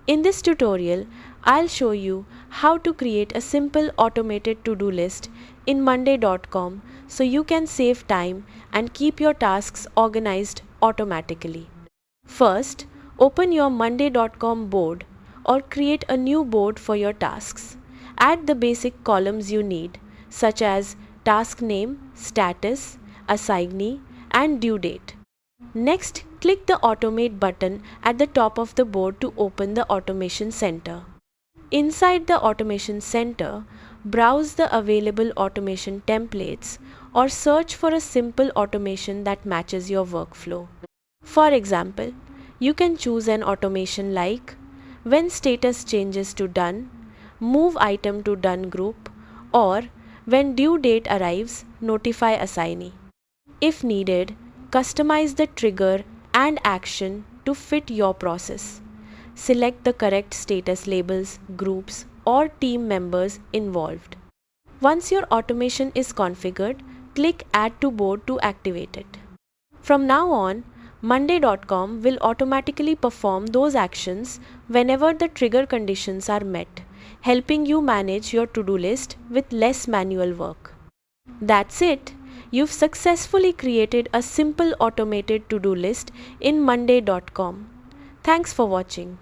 In this tutorial, I'll show you how to create a simple automated to-do list in monday.com so you can save time and keep your tasks organized automatically. First, open your monday.com board or create a new board for your tasks. Add the basic columns you need, such as task name, status, assignee, and due date. Next, click the Automate button at the top of the board to open the Automation Center. Inside the Automation Center, browse the available automation templates or search for a simple automation that matches your workflow. For example, you can choose an automation like when status changes to done, move item to done group, or when due date arrives, notify assignee. If needed, customize the trigger and action to fit your process. Select the correct status labels, groups, or team members involved. Once your automation is configured, click Add to Board to activate it. From now on, monday.com will automatically perform those actions whenever the trigger conditions are met, helping you manage your to-do list with less manual work. That's it. You've successfully created a simple automated to-do list in monday.com. Thanks for watching.